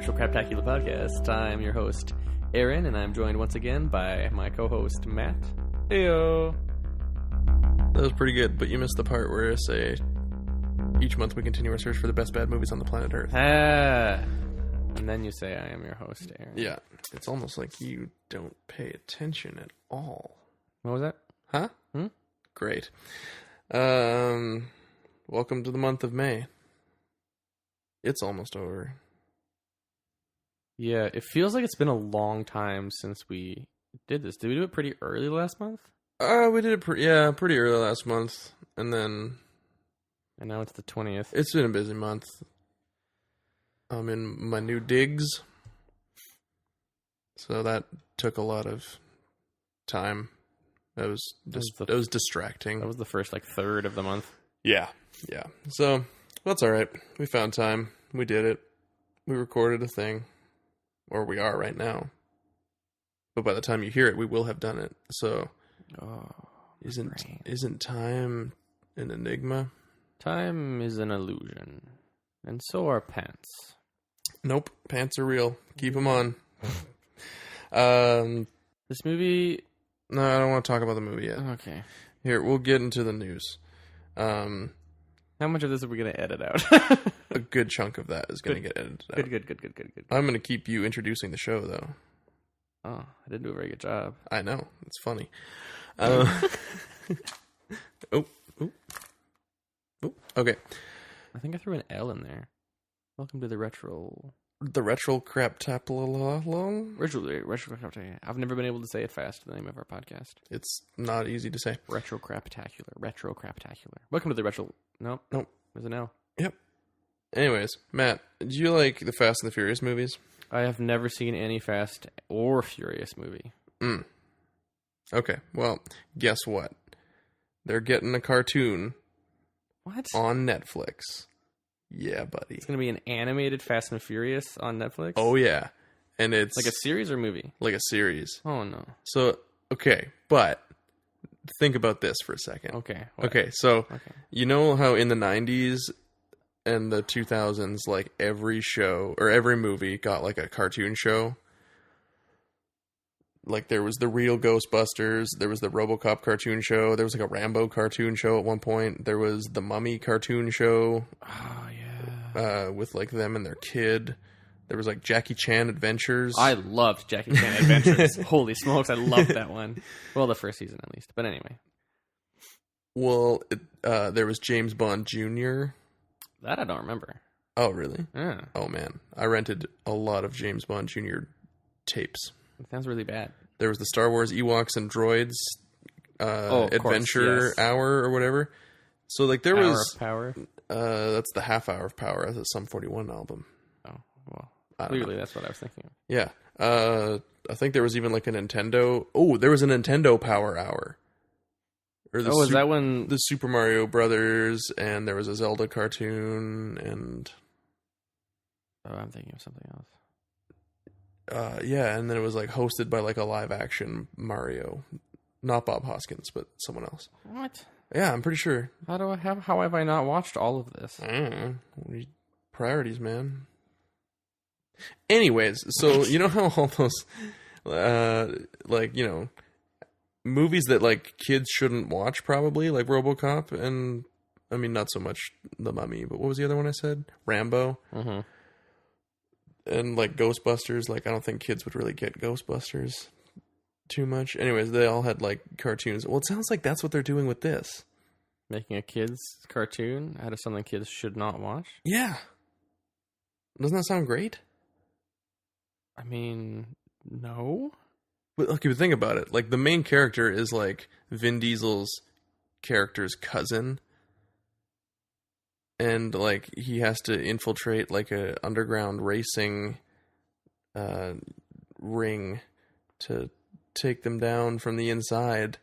Retro Craptacular Podcast. I'm your host, Aaron, and I'm joined once again by my co-host, Matt. Heyo! That was pretty good, but you missed the part where I say, each month we continue our search for the best bad movies on the planet Earth. And then you say, I am your host, Aaron. Yeah, it's almost like you don't pay attention at all. What was that? Huh? Great. Welcome to the month of May. It's almost over. Yeah, it feels like it's been a long time since we did this. Did we do it pretty early last month? We did it pretty early last month, and now it's the 20th. It's been a busy month. I'm in my new digs, so that took a lot of time. That was distracting. That was the first third of the month. Yeah. So that's all right. We found time. We did it. We recorded a thing, or we are right now. But by the time you hear it, we will have done it. So, isn't time an enigma? Time is an illusion, and so are pants. Nope, pants are real. Keep them on. This movie. No, I don't want to talk about the movie yet. Okay. Here, we'll get into the news. How much of this are we going to edit out? A good chunk of that is going to get edited out. Good. I'm going to keep you introducing the show, though. Oh, I didn't do a very good job. I know. It's funny. Okay. I think I threw an L in there. Welcome to the retro... The retro crap tap long. Retro crap. I've never been able to say it fast. The name of our podcast. It's not easy to say. Retro craptacular. Welcome to the retro. Nope. There's an L. Yep. Anyways, Matt, do you like the Fast and the Furious movies? I have never seen any Fast or Furious movie. Okay. Well, guess what? They're getting a cartoon. What? On Netflix. Yeah, buddy. It's going to be an animated Fast and Furious on Netflix? Oh, yeah. And it's... Like a series or movie? Like a series. Oh, no. So, okay. But, think about this for a second. Okay. You know how in the 90s and the 2000s, every show, or every movie got, a cartoon show? There was the real Ghostbusters, there was the RoboCop cartoon show, there was a Rambo cartoon show at one point, there was the Mummy cartoon show. Oh, yeah. With them and their kid. There was Jackie Chan Adventures. I loved Jackie Chan Adventures. Holy smokes, I loved that one. Well, the first season at least, but anyway. Well, there was James Bond Jr. That I don't remember. Oh, really? Yeah. Oh, man. I rented a lot of James Bond Jr. tapes. It sounds really bad. There was the Star Wars Ewoks and Droids Adventure yes. Hour or whatever. So there Hour was of Power. That's the Half Hour of Power. That's a Sum 41 album. Oh well, clearly that's what I was thinking of. Yeah. I think there was even a Nintendo. Oh, there was a Nintendo Power Hour. Or is that when the Super Mario Brothers, and there was a Zelda cartoon, and I'm thinking of something else. Yeah, and then it was hosted by a live action Mario, not Bob Hoskins, but someone else. What? Yeah, I'm pretty sure. How have I not watched all of this? I don't know. Priorities, man. Anyways, so you know how all those, movies that kids shouldn't watch probably, like RoboCop, and I mean not so much The Mummy, but what was the other one I said? Rambo. Mm-hmm. And Ghostbusters, I don't think kids would really get Ghostbusters too much. Anyways, they all had cartoons. Well, it sounds like that's what they're doing with this. Making a kids cartoon out of something kids should not watch? Yeah. Doesn't that sound great? I mean, no. But think about it. The main character is Vin Diesel's character's cousin. And he has to infiltrate a underground racing ring to take them down from the inside.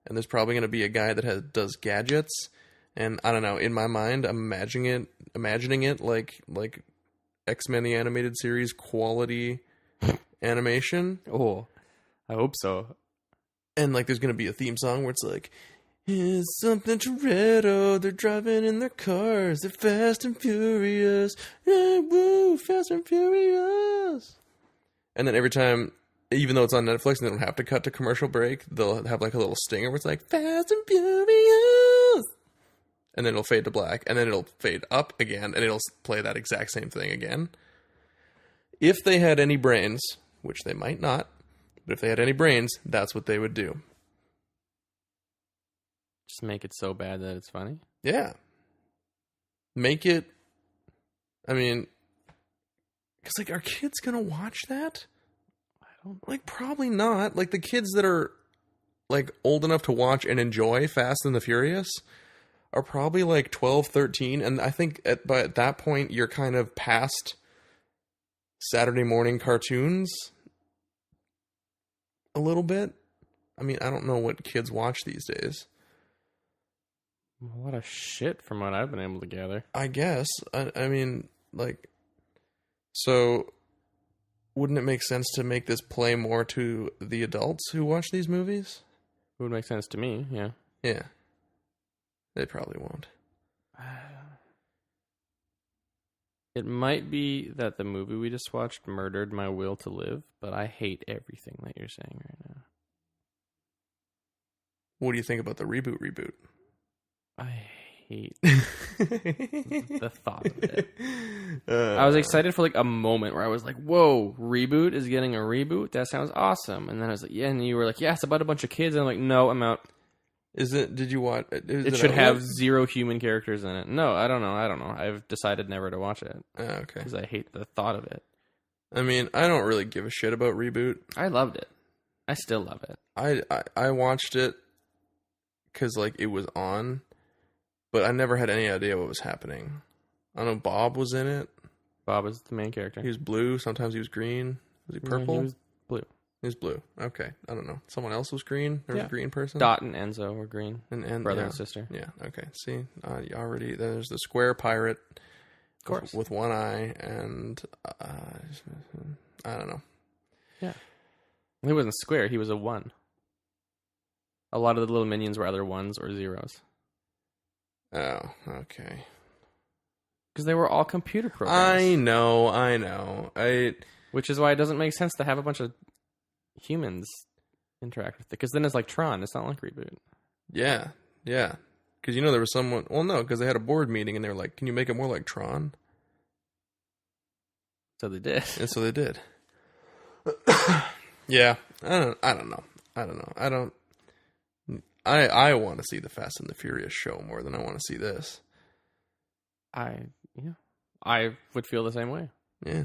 And there's probably going to be a guy that does gadgets. And I don't know, in my mind, I'm imagining it like X-Men the Animated Series quality animation. Oh, I hope so. And there's going to be a theme song where it's Here's something Toretto. They're driving in their cars. They're fast and furious. Yeah, woo, fast and furious. And then every time, even though it's on Netflix and they don't have to cut to commercial break, they'll have like a little stinger where it's like, fast and furious. And then it'll fade to black. And then it'll fade up again. And it'll play that exact same thing again. If they had any brains, which they might not, but if they had any brains, that's what they would do. Just make it so bad that it's funny? Yeah. Make it... I mean... Because, like, are kids going to watch that? I don't... Like, probably not. Like, the kids that are, like, old enough to watch and enjoy Fast and the Furious are probably, like, 12, 13. And I think at that point, you're kind of past Saturday morning cartoons a little bit. I mean, I don't know what kids watch these days. A lot of shit from what I've been able to gather. I guess. I mean, like, so wouldn't it make sense to make this play more to the adults who watch these movies? It would make sense to me, yeah. Yeah. They probably won't. It might be that the movie we just watched murdered my will to live, but I hate everything that you're saying right now. What do you think about the reboot? I hate the thought of it. I was excited for like a moment where I was like, whoa, reboot is getting a reboot? That sounds awesome. And then I was like, yeah, and you were like, yeah, it's about a bunch of kids. And I'm like, no, I'm out. Did you watch it? Should have zero human characters in it. No, I don't know. I've decided never to watch it. Okay. Because I hate the thought of it. I mean, I don't really give a shit about reboot. I loved it. I still love it. I watched it because, like, it was on. But I never had any idea what was happening. I know Bob was in it. Bob was the main character. He was blue. Sometimes he was green. Was he purple? He was blue. He was blue. Okay. I don't know. Someone else was green? There was a green person? Dot and Enzo were green. And brother and sister. Yeah. Okay. See? You already... There's the square pirate. Of course. With one eye. And... I don't know. Yeah. He wasn't square. He was a one. A lot of the little minions were either ones or zeros. Oh, okay. Because they were all computer programs. I know. Which is why it doesn't make sense to have a bunch of humans interact with it. Because then it's like Tron. It's not like Reboot. Yeah. Because, there was someone... Well, no, because they had a board meeting and they were like, can you make it more like Tron? So they did. And so they did. Yeah. I don't know. I want to see the Fast and the Furious show more than I want to see this. I would feel the same way. Yeah.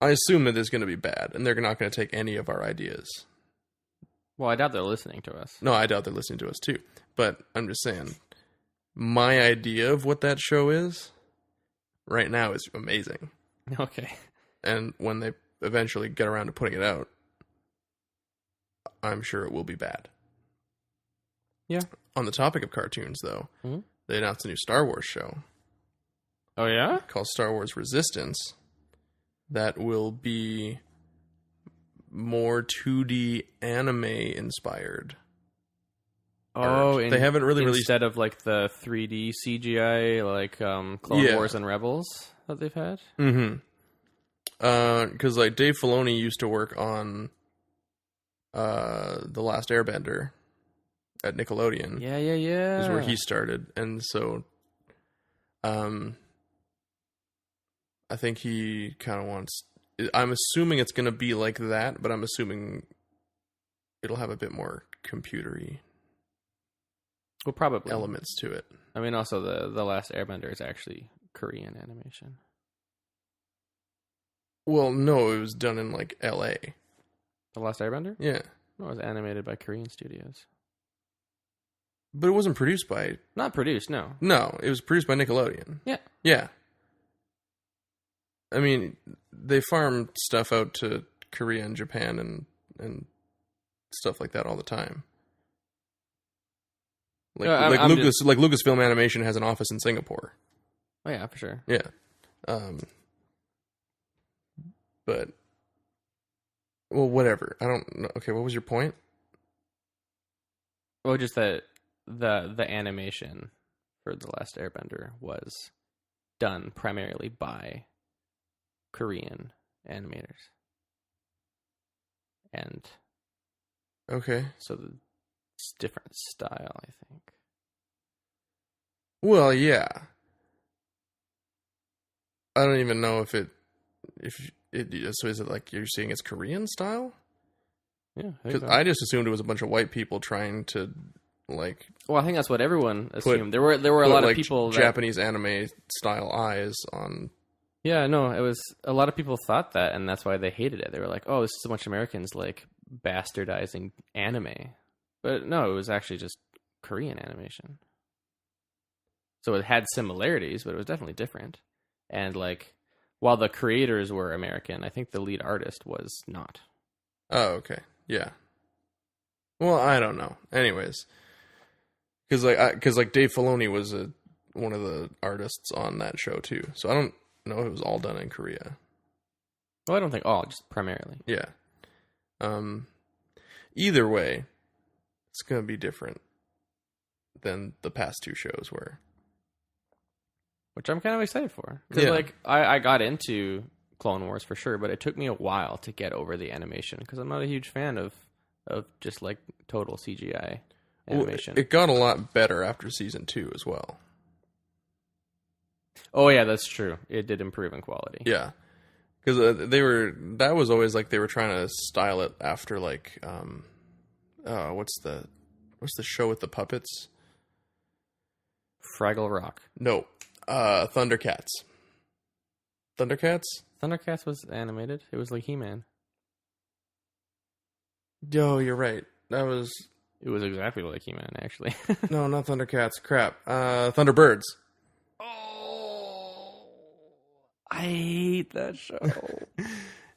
I assume that it's going to be bad, and they're not going to take any of our ideas. Well, I doubt they're listening to us. No, I doubt they're listening to us too. But I'm just saying, my idea of what that show is right now is amazing. Okay. And when they eventually get around to putting it out, I'm sure it will be bad. Yeah. On the topic of cartoons, though, they announced a new Star Wars show. Oh, yeah? Called Star Wars Resistance. That will be more 2D anime inspired. Oh, they haven't really released... Instead of like the 3D CGI, like Clone Wars and Rebels that they've had? Mm-hmm. Because like Dave Filoni used to work on The Last Airbender at Nickelodeon. Yeah. Is where he started. And so I think he kind of wants... I'm assuming it's going to be like that, but I'm assuming it'll have a bit more computery probably elements to it. I mean, also the Last Airbender is actually Korean animation. Well, no, it was done in like LA. The Last Airbender? Yeah. No, it was animated by Korean studios. But it wasn't produced by... Not produced, no. No, it was produced by Nickelodeon. Yeah. Yeah. I mean, they farm stuff out to Korea and Japan and stuff like that all the time. Lucasfilm Animation has an office in Singapore. Oh yeah, for sure. Yeah. But well, whatever. I don't know. Okay, what was your point? Well, just that the animation for The Last Airbender was done primarily by Korean animators. And Okay. so it's different style, I think. Well, yeah. I don't even know if it so is it like you're seeing it's Korean style? Yeah. Because I just assumed it was a bunch of white people trying to like. Well, I think that's what everyone assumed. There were a lot of people Japanese anime style eyes on. Yeah, no, it was a lot of people thought that, and that's why they hated it. They were like, "Oh, this is a bunch of Americans like bastardizing anime," but no, it was actually just Korean animation. So it had similarities, but it was definitely different. And like, while the creators were American, I think the lead artist was not. Oh, okay, yeah. Well, I don't know. Anyways, because Dave Filoni was one of the artists on that show too, so I don't know if it was all done in Korea. Well, I don't think all, just primarily. Yeah. Either way, it's gonna be different than the past two shows were. Which I'm kind of excited for. Because, like, I got into Clone Wars for sure, but it took me a while to get over the animation. Because I'm not a huge fan of just, like, total CGI animation. Well, it got a lot better after Season 2 as well. Oh, yeah, that's true. It did improve in quality. Yeah. Because that was always, like, they were trying to style it after, like, what's the show with the puppets? Fraggle Rock. No. Thundercats. Thundercats was animated. It was like He-Man. Yo, you're right. It was exactly like He-Man, actually. No, not Thundercats. Crap. Thunderbirds. Oh, I hate that show.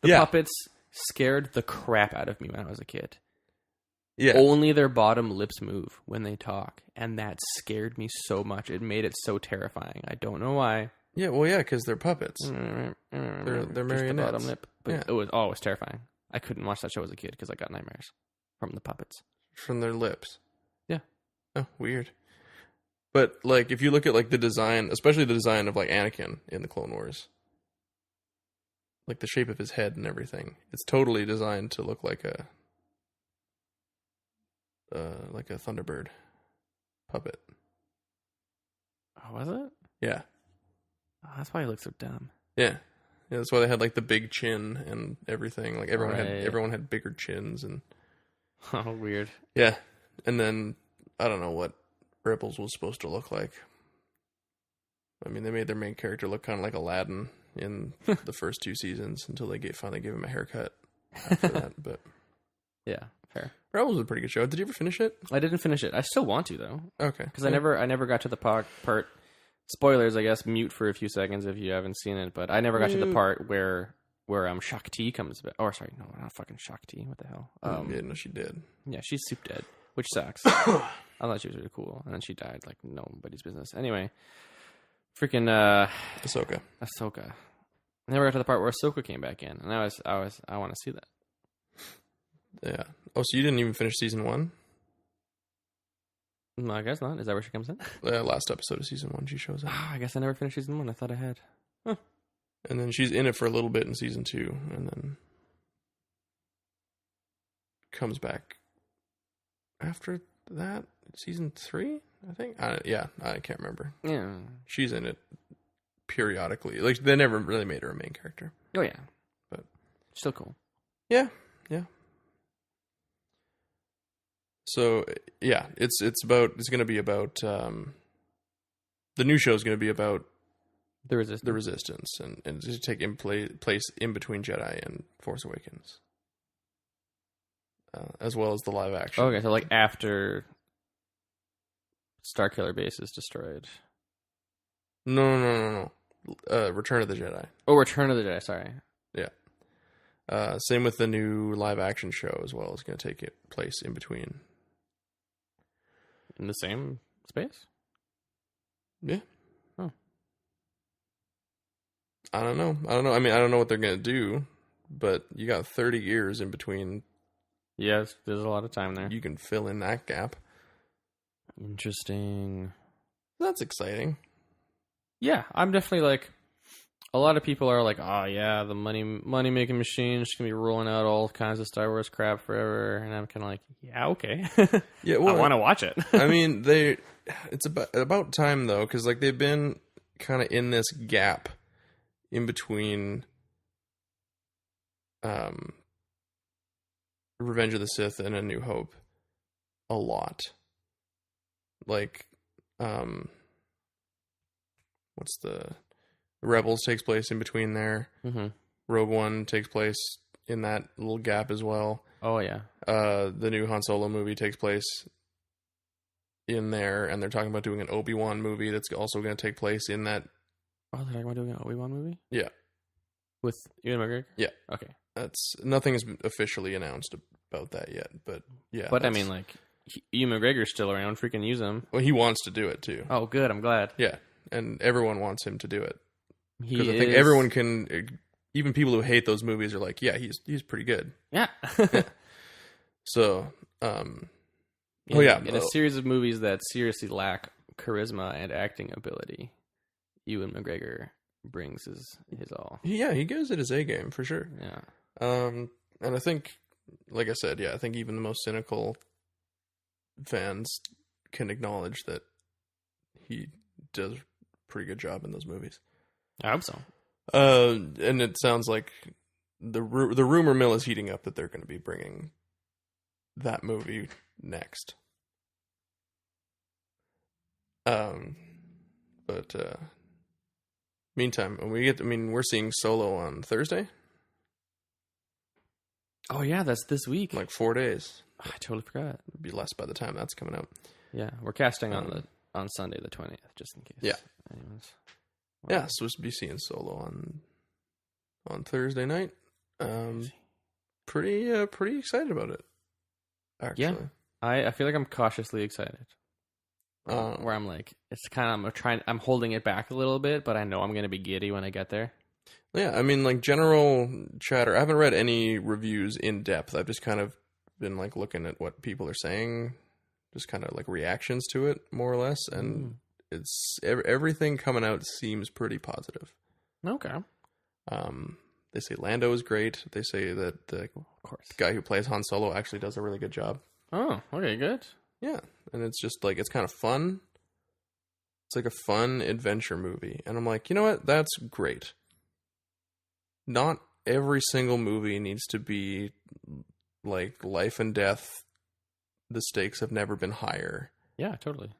The Yeah. puppets scared the crap out of me when I was a kid. Yeah. Only their bottom lips move when they talk, and that scared me so much. It made it so terrifying. I don't know why. Yeah, well, yeah, because they're puppets. They're marionettes. The bottom lip. But Yeah. it was terrifying. I couldn't watch that show as a kid because I got nightmares from the puppets. From their lips. Yeah. Oh, weird. But, like, if you look at, like, the design, especially the design of, like, Anakin in the Clone Wars, like, the shape of his head and everything, it's totally designed to look like a Thunderbird puppet. Oh, was it? Yeah. Oh, that's why he looks so dumb. Yeah. Yeah, that's why they had, like, the big chin and everything. Like, everyone Right. had bigger chins and... Oh, weird. Yeah. And then, I don't know what Rebels was supposed to look like. I mean, they made their main character look kind of like Aladdin in the first two seasons until they finally gave him a haircut after that. But Yeah, fair. Rebels was a pretty good show. Did you ever finish it? I didn't finish it. I still want to, though. Okay. Because I never got to the part. Spoilers, I guess. Mute for a few seconds if you haven't seen it. But I never got to the part where Shakti comes back. Oh, sorry, no, not fucking Shakti. What the hell? Yeah, no, she did. Yeah, she's soup dead, which sucks. I thought she was really cool, and then she died like nobody's business. Anyway, freaking Ahsoka. Ahsoka. I never got to the part where Ahsoka came back in, and I want to see that. Yeah. Oh, so you didn't even finish season 1? No, I guess not. Is that where she comes in? The last episode of season 1, she shows up. I guess I never finished season 1. I thought I had. Huh. And then she's in it for a little bit in season 2, and then comes back after that, season 3, I think. I can't remember. Yeah. She's in it periodically. Like, they never really made her a main character. Oh yeah, But still cool. yeah. So yeah, it's going to be about the new show is going to be about The Resistance. the Resistance and just take place in between Jedi and Force Awakens, as well as the live action. Okay, so like after Starkiller Base is destroyed. No. Return of the Jedi. Oh, Return of the Jedi. Sorry. Yeah. Same with the new live action show as well. It's going to take place in between. In the same space? Yeah. Oh. I don't know. I mean, I don't know what they're going to do, but you got 30 years in between. Yes, there's a lot of time there. You can fill in that gap. Interesting. That's exciting. Yeah, I'm definitely like, a lot of people are like, oh yeah, the money making machine is gonna be rolling out all kinds of Star Wars crap forever, and I'm kind of like, yeah, okay, Yeah, well, I want to watch it. I mean, it's about time though, because like they've been kind of in this gap in between, Revenge of the Sith and A New Hope, a lot. Like, what's the Rebels takes place in between there. Mm-hmm. Rogue One takes place in that little gap as well. Oh yeah. The new Han Solo movie takes place in there, and they're talking about doing an Obi-Wan movie that's also going to take place in that. Oh, they're talking about doing an Obi-Wan movie? Yeah. With Ewan McGregor? Yeah. Okay. Nothing is officially announced about that yet, but yeah. But I mean, like, Ewan McGregor's still around. Freaking use him. Well, he wants to do it too. Oh, good. I'm glad. Yeah, and everyone wants him to do it. Because I think everyone can, even people who hate those movies are like, yeah, he's pretty good. Yeah. Yeah. So, in a series of movies that seriously lack charisma and acting ability, Ewan McGregor brings his all. Yeah, he gives it his A game for sure. Yeah. And I think, like I said, I think even the most cynical fans can acknowledge that he does a pretty good job in those movies. I hope so. And it sounds like the rumor mill is heating up that they're going to be bringing that movie next. But meantime, when we're seeing Solo on Thursday. Oh yeah, that's this week. Like 4 days. I totally forgot. It'd be less by the time that's coming out. Yeah, we're casting on Sunday the 20th, just in case. Yeah. Anyways. Yeah, so we'll be seeing Solo on Thursday night. Pretty excited about it. Actually. Yeah, I feel like I'm cautiously excited. Where I'm like, it's kind of I'm holding it back a little bit, but I know I'm going to be giddy when I get there. Yeah, I mean, like general chatter. I haven't read any reviews in depth. I've just kind of been like looking at what people are saying, just kind of like reactions to it, more or less, and it's everything coming out seems pretty positive. Okay. They say Lando is great. They say that the guy who plays Han Solo actually does a really good job. Oh, okay, good. Yeah, and it's just like it's kind of fun. It's like a fun adventure movie, and I'm like, you know what? That's great. Not every single movie needs to be like life and death. The stakes have never been higher. Yeah, totally.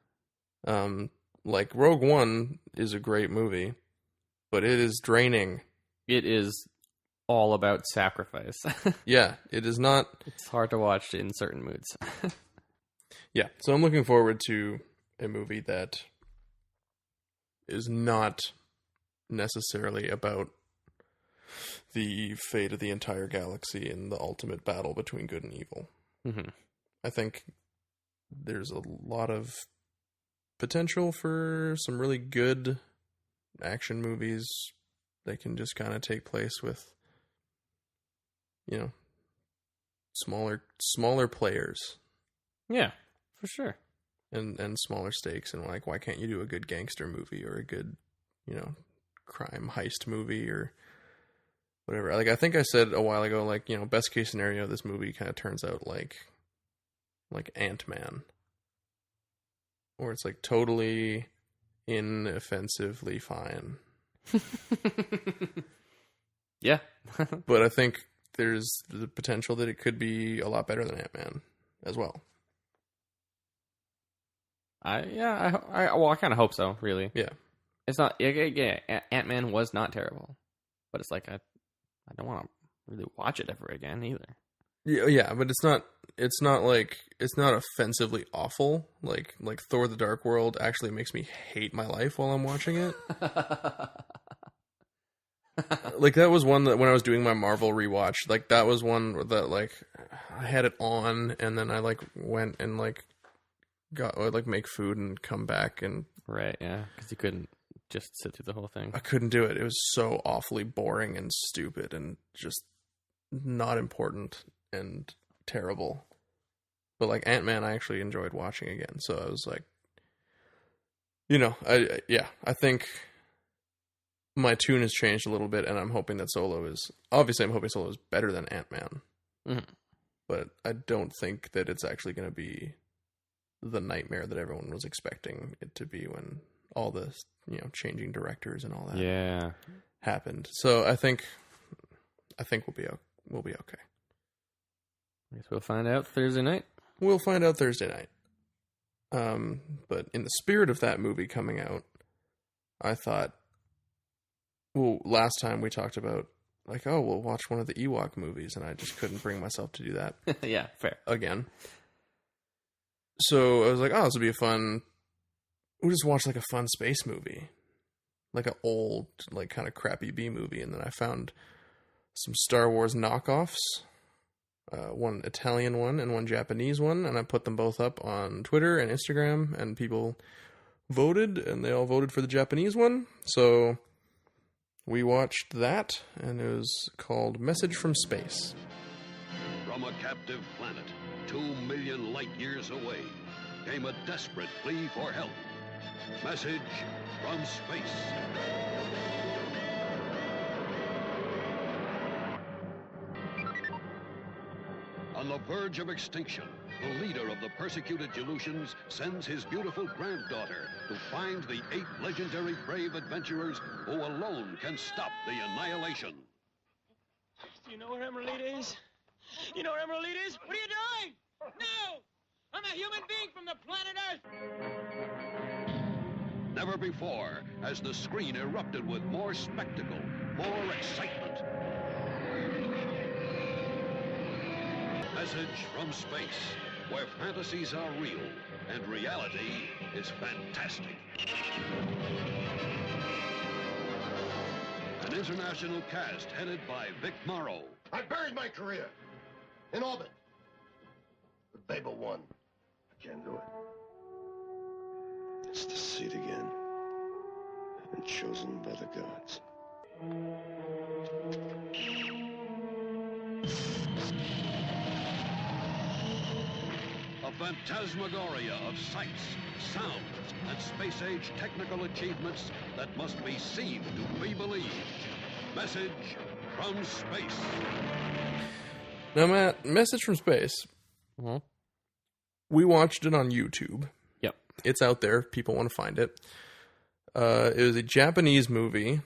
Like Rogue One is a great movie, but it is draining. It is all about sacrifice. Yeah, it is not. It's hard to watch in certain moods. Yeah, so I'm looking forward to a movie that is not necessarily about the fate of the entire galaxy and the ultimate battle between good and evil. Mm-hmm. I think there's a lot of potential for some really good action movies that can just kind of take place with, smaller players. Yeah, for sure. And smaller stakes, and like, why can't you do a good gangster movie or a good, crime heist movie or whatever? Like, I think I said a while ago, like, best case scenario, this movie kind of turns out like Ant-Man, where it's like totally inoffensively fine. Yeah. But I think there's the potential that it could be a lot better than Ant-Man as well. I kind of hope so, really. Yeah. It's not, Ant-Man was not terrible, but it's like, I don't want to really watch it ever again either. Yeah, but it's not offensively awful. Like Thor: The Dark World actually makes me hate my life while I'm watching it. Like, that was one that when I was doing my Marvel rewatch, like, that was one that, like, I had it on, and then I, like, went and, like, got make food and come back, and right, yeah, because you couldn't just sit through the whole thing. I couldn't do it. It was so awfully boring and stupid and just not important and terrible. But like Ant-Man, I actually enjoyed watching again. So I was like, I think my tune has changed a little bit, and I'm hoping that Solo is better than Ant-Man. Mhm. But I don't think that it's actually going to be the nightmare that everyone was expecting it to be when all the changing directors and all that happened. So I think we'll be okay. I guess we'll find out Thursday night. We'll find out Thursday night. But in the spirit of that movie coming out, I thought, well, last time we talked about like, oh, we'll watch one of the Ewok movies, and I just couldn't bring myself to do that. Yeah, fair. Again. So I was like, oh, this would be we'll just watch like a fun space movie. Like an old, like kind of crappy B movie. And then I found some Star Wars knockoffs. One Italian one and one Japanese one. And I put them both up on Twitter and Instagram. And people voted. And they all voted for the Japanese one. So we watched that. And it was called Message from Space. From a captive planet 2 million light years away came a desperate plea for help. Message from space. On the verge of extinction, the leader of the persecuted Gelusians sends his beautiful granddaughter to find the 8 legendary brave adventurers who alone can stop the annihilation. Do you know where Emerald is? You know where Emerald is? What are you doing? No! I'm a human being from the planet Earth! Never before has the screen erupted with more spectacle, more excitement. Message from space, where fantasies are real and reality is fantastic. An international cast headed by Vic Morrow. I buried my career in orbit. But Babel won. I can't do it. It's to see it again. I've been chosen by the gods. A phantasmagoria of sights, sounds, and space-age technical achievements that must be seen to be believed. Message from space. Now, Matt, Message from Space. Mm-hmm. We watched it on YouTube. Yep. It's out there. People want to find it. It was a Japanese movie,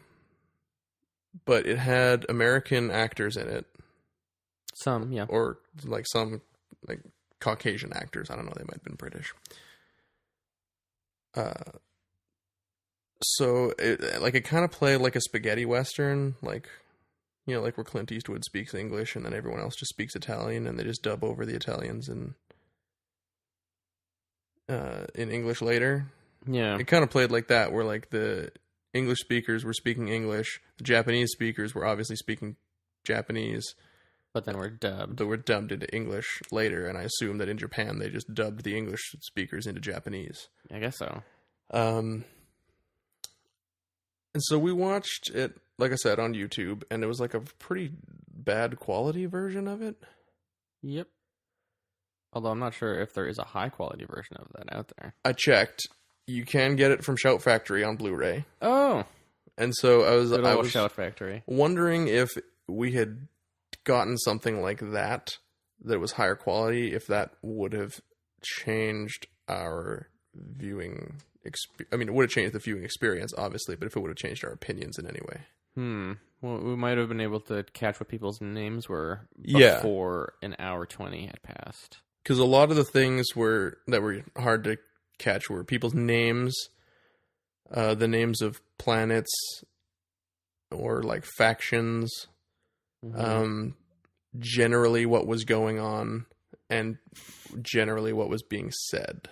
but it had American actors in it. Some, yeah. Or like some like Caucasian actors. I don't know. They might have been British. So it kind of played like a spaghetti western, like where Clint Eastwood speaks English and then everyone else just speaks Italian, and they just dub over the Italians in English later. Yeah. It kind of played like that, where like the English speakers were speaking English, the Japanese speakers were obviously speaking Japanese, but then we're dubbed. But we're dubbed into English later, and I assume that in Japan they just dubbed the English speakers into Japanese. I guess so. And so we watched it, like I said, on YouTube, and it was like a pretty bad quality version of it. Yep. Although I'm not sure if there is a high quality version of that out there. I checked. You can get it from Shout Factory on Blu-ray. Oh. And so I was Shout Factory. Wondering if we had gotten something like that was higher quality, if that would have changed our viewing I mean, it would have changed the viewing experience, obviously, but if it would have changed our opinions in any way. Well, we might have been able to catch what people's names were before an hour 20 had passed. Because a lot of the things that were hard to catch were people's names, the names of planets, or like factions, generally what was going on, and generally what was being said.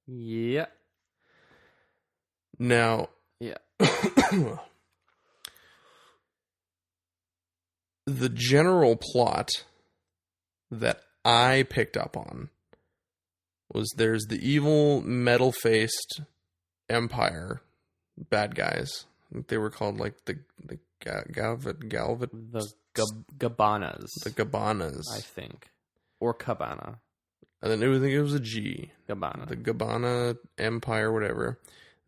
Yeah. Now, yeah. The general plot that I picked up on was there's the evil metal-faced empire bad guys. I think they were called like the Gabanas. The Gabanas, I think, or Cabana. and then it was a G. Gabbana. The Gabbana Empire, whatever.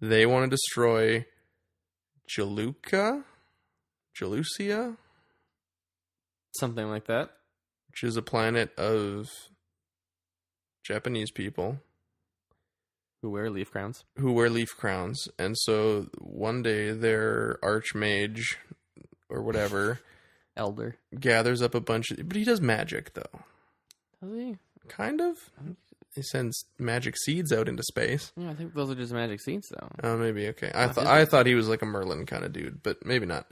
They want to destroy Jalucia, Something like that. which is a planet of Japanese people Who wear leaf crowns. who wear leaf crowns. And so one day their archmage or whatever Elder. gathers up a bunch of... But he does magic, though. Does he? Kind of. He sends magic seeds out into space. Yeah, I think those are just magic seeds, though. Oh, maybe. Okay. I thought he was like a Merlin kind of dude, but maybe not.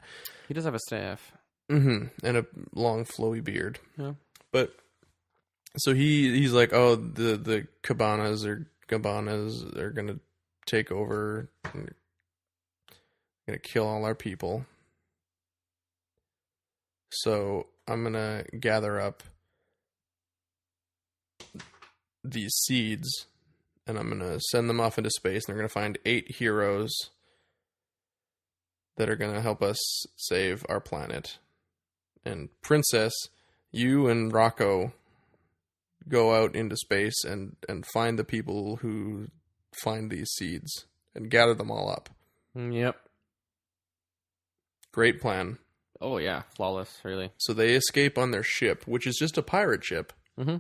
He does have a staff. And a long flowy beard. Yeah. But so he's like, oh, the Gabanas are gonna take over, and gonna kill all our people. So I'm gonna gather up these seeds, and I'm gonna send them off into space, and they're gonna find 8 heroes that are gonna help us save our planet. And Princess, you and Rocco go out into space and find the people who find these seeds and gather them all up. Yep. Great plan. Oh, yeah. Flawless, really. So they escape on their ship, which is just a pirate ship. Mm-hmm.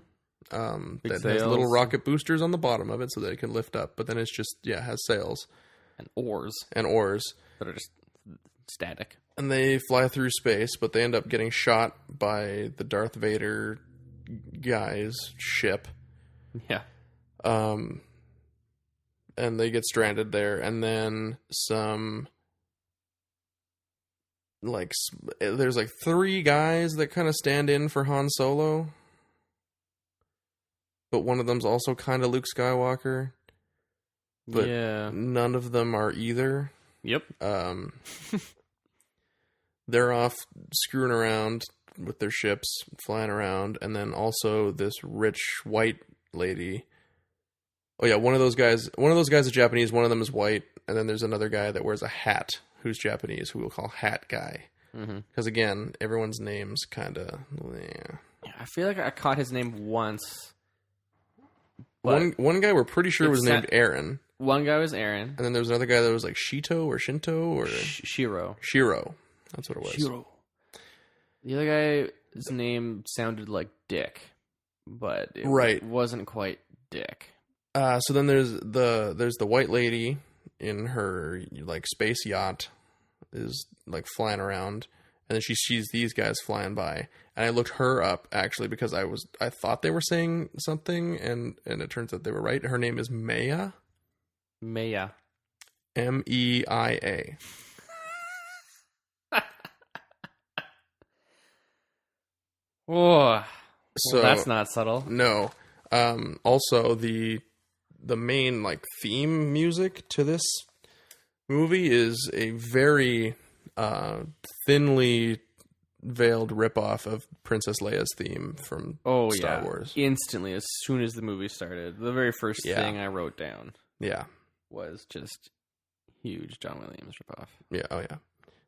That has sails. little rocket boosters on the bottom of it so that it can lift up. But then it's just, has sails. And oars And oars. that are just static. And they fly through space, but they end up getting shot by the Darth Vader guy's ship. Yeah. And they get stranded there. And then there's 3 guys that kind of stand in for Han Solo. But one of them's also kind of Luke Skywalker. But yeah. none of them are either. Yep. They're off screwing around with their ships, flying around, and then also this rich white lady. Oh yeah, one of those guys is Japanese, one of them is white, and then there's another guy that wears a hat who's Japanese, who we'll call Hat Guy. Because again, everyone's names kind of... Yeah, I feel like I caught his name once. One guy we're pretty sure was named Aaron. One guy was Aaron. And then there was another guy that was like Shito or Shinto or... Shiro. That's what it was. Shiro. The other guy's name sounded like Dick, but it wasn't quite Dick. So then there's the white lady in her like space yacht is like flying around, and then she sees these guys flying by, and I looked her up actually because I thought they were saying something, and it turns out they were right. Her name is Maya. Maya. MEIA. Oh, So that's not subtle. No. Also, the main like theme music to this movie is a very thinly veiled ripoff of Princess Leia's theme from Star Wars. Instantly, as soon as the movie started, the very first thing I wrote down was just huge John Williams ripoff. Yeah, oh yeah.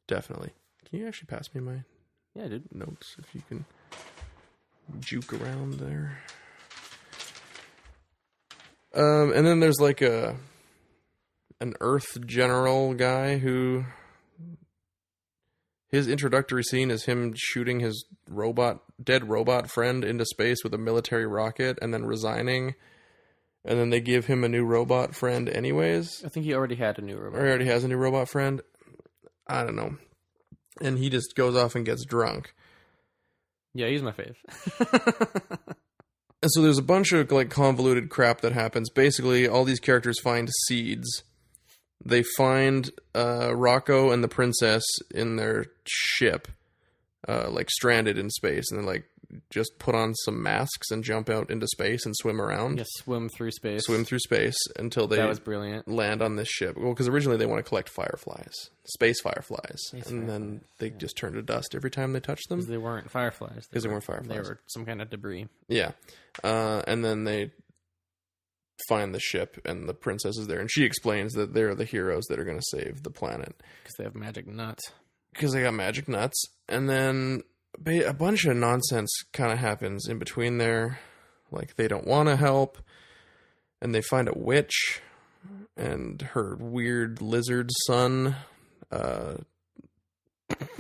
Definitely. Can you actually pass me my dude. notes if you can juke around there? And then there's like an Earth general guy who his introductory scene is him shooting his dead robot friend into space with a military rocket and then resigning. And then they give him a new robot friend anyways. I think he already had a new robot. Or he already has a new robot friend. I don't know. And he just goes off and gets drunk. Yeah, he's my fave. And so there's a bunch of like convoluted crap that happens. Basically, all these characters find seeds. They find Rocco and the princess in their ship, like stranded in space, and they like just put on some masks and jump out into space and swim around. Yeah, swim through space. Swim through space until they that was brilliant. land on this ship. Well, because originally they want to collect fireflies, space fireflies, then they just turn to dust every time they touch them. Because they weren't fireflies. Because they weren't fireflies. They were some kind of debris. Yeah. And then they find the ship, and the princess is there, and she explains that they're the heroes that are going to save the planet. Because they have magic nuts. Because they got magic nuts. And then a bunch of nonsense kind of happens in between there. like they don't want to help, and they find a witch, and her weird lizard son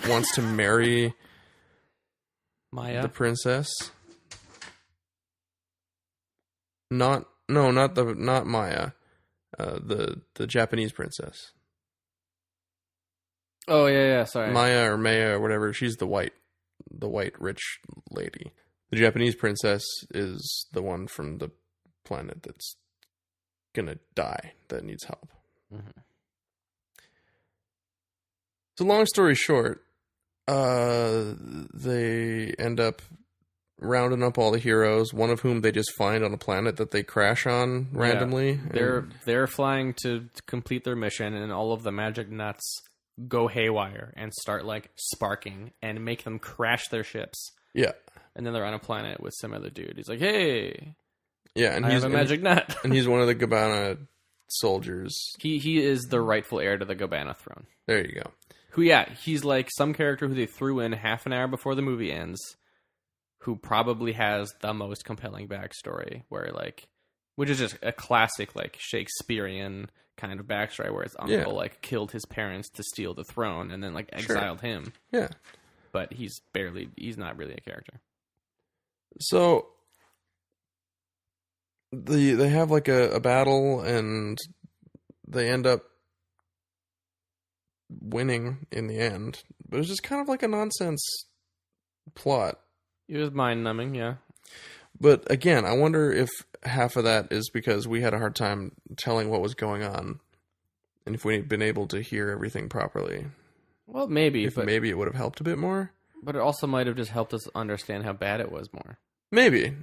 wants to marry Maya. the princess. Not Maya, the Japanese princess. Oh yeah, sorry. Maya or Maya or whatever. She's the white rich lady. The Japanese princess is the one from the planet that's gonna die, that needs help. Mm-hmm. So long story short, they end up rounding up all the heroes, one of whom they just find on a planet that they crash on randomly. Yeah. They're flying to complete their mission, and all of the magic nuts go haywire and start like sparking and make them crash their ships. Yeah. And then they're on a planet with some other dude. He's like, "Hey, yeah, and I have a magic nut." And he's one of the Gabbana soldiers. He is the rightful heir to the Gabbana throne. There you go. He's like some character who they threw in half an hour before the movie ends, who probably has the most compelling backstory, which is just a classic like Shakespearean kind of backstory, where his uncle like killed his parents to steal the throne and then like exiled him. Yeah, but he's not really a character. So they have like a battle, and they end up winning in the end. But it was just kind of like a nonsense plot. It was mind-numbing, yeah. But again, I wonder if half of that is because we had a hard time telling what was going on, and if we'd been able to hear everything properly. Well, maybe. Maybe it would have helped a bit more. But it also might have just helped us understand how bad it was more. Maybe.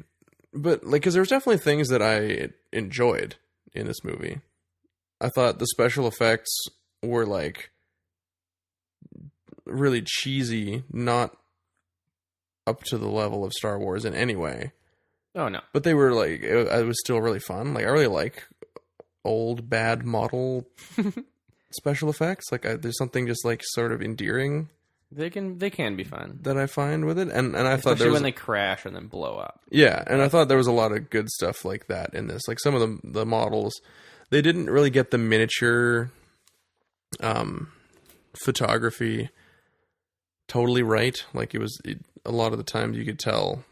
But, like, because there's definitely things that I enjoyed in this movie. I thought the special effects were, like, really cheesy, not up to the level of Star Wars in any way. Oh, no. But they were, like, it was still really fun. Like, I really like old, bad model special effects. Like, there's something just, like, sort of endearing. They can be fun. That I find with it. And I thought especially when they crash and then blow up. Yeah, and I thought there was a lot of good stuff like that in this. Like, some of the models, they didn't really get the miniature photography totally right. Like, a lot of the times you could tell,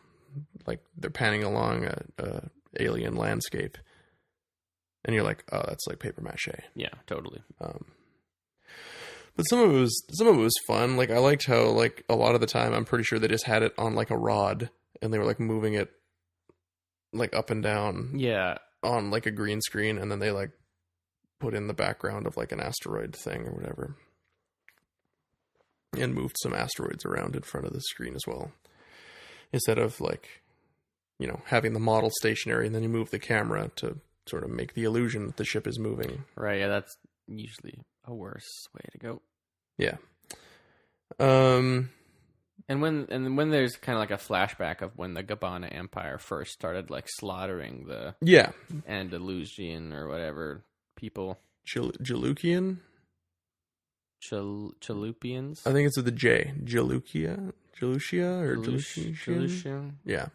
like, they're panning along a alien landscape, and you're like, oh, that's like paper mache. Yeah, totally. But some of it was fun. Like, I liked how, like, a lot of the time, I'm pretty sure they just had it on, like, a rod, and they were, like, moving it, like, up and down. Yeah. On, like, a green screen, and then they, like, put in the background of, like, an asteroid thing or whatever. And moved some asteroids around in front of the screen as well. Instead of, like, you know, having the model stationary, and then you move the camera to sort of make the illusion that the ship is moving. Right, yeah, that's usually a worse way to go. Yeah. And when there's kind of like a flashback of when the Gabbana Empire first started like slaughtering the Andalusian or whatever people. Jalukian? Chalupians? I think it's with the J. Jalucia or Jalucian? Yeah.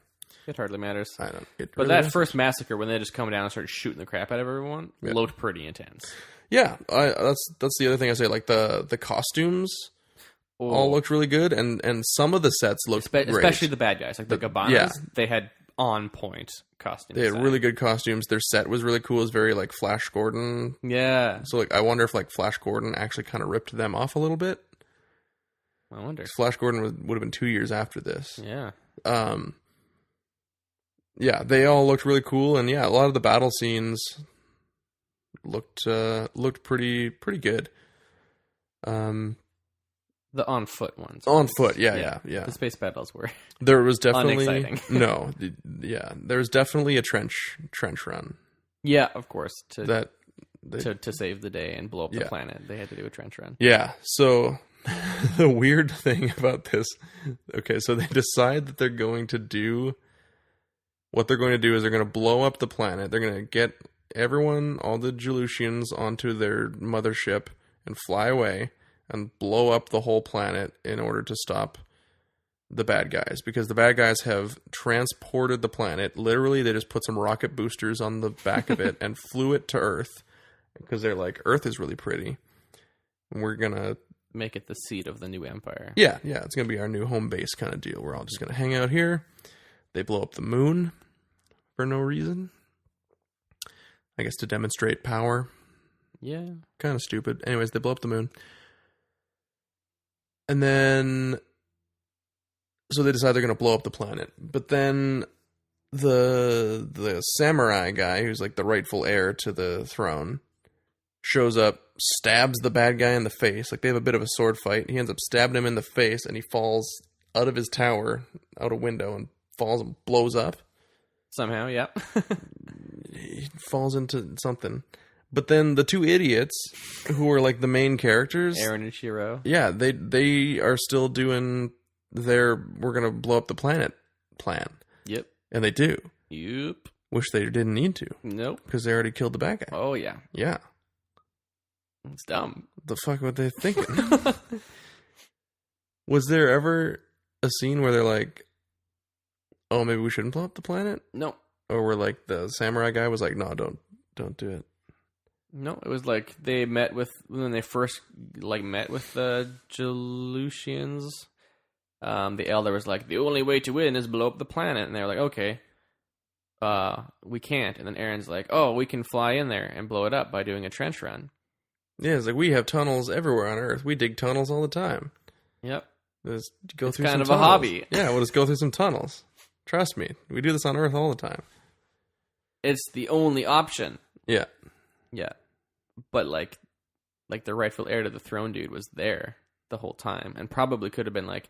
It hardly matters. I don't. But that first massacre, when they just come down and start shooting the crap out of everyone, looked pretty intense. Yeah, that's the other thing I say. Like, the costumes all looked really good, and some of the sets looked great. Especially the bad guys, like the Gabbanas. They had on point costumes. They had really good costumes. Their set was really cool. It was very like Flash Gordon. Yeah. So like, I wonder if like Flash Gordon actually kind of ripped them off a little bit. I wonder. Flash Gordon would have been 2 years after this. Yeah. Yeah, they all looked really cool, and yeah, a lot of the battle scenes looked pretty good. The on foot ones. On foot, yeah. The space battles were. There was definitely unexciting. There was definitely a trench run. Yeah, of course. To save the day and blow up the planet, they had to do a trench run. Yeah. So the weird thing about this, okay, so they decide that they're going to do. What they're going to do is they're going to blow up the planet. They're going to get everyone, all the Jalusians, onto their mothership and fly away and blow up the whole planet in order to stop the bad guys, because the bad guys have transported the planet. Literally, they just put some rocket boosters on the back of it and flew it to Earth, because they're like, Earth is really pretty. And we're going to make it the seat of the new empire. Yeah, it's going to be our new home base kind of deal. We're all just going to hang out here. They blow up the moon for no reason. I guess to demonstrate power. Yeah. Kind of stupid. Anyways, they blow up the moon. And then... So they decide they're going to blow up the planet. But then the samurai guy, who's like the rightful heir to the throne, shows up, stabs the bad guy in the face. Like, they have a bit of a sword fight. He ends up stabbing him in the face, and he falls out of his tower, out a window, and falls and blows up. Somehow, yeah. He falls into something. But then the two idiots, who are like the main characters... Aaron and Shiro. Yeah, they are still doing their we're going to blow up the planet plan. Yep. And they do. Yep. Wish they didn't need to. Nope. Because they already killed the bad guy. Oh, yeah. Yeah. It's dumb. The fuck were they thinking? Was there ever a scene where they're like, oh, maybe we shouldn't blow up the planet? No. Or where like the samurai guy was like, no, don't do it. No, it was like they met with, when they first like met with the Gelusians, the elder was like, the only way to win is blow up the planet. And they were like, okay, we can't. And then Aaron's like, oh, we can fly in there and blow it up by doing a trench run. Yeah, it's like, we have tunnels everywhere on Earth. We dig tunnels all the time. Yep. Just go It's through kind some of tunnels. a hobby. Yeah, we'll just go through some tunnels. Trust me. We do this on Earth all the time. It's the only option. Yeah. Yeah. But like the rightful heir to the throne dude was there the whole time and probably could have been like,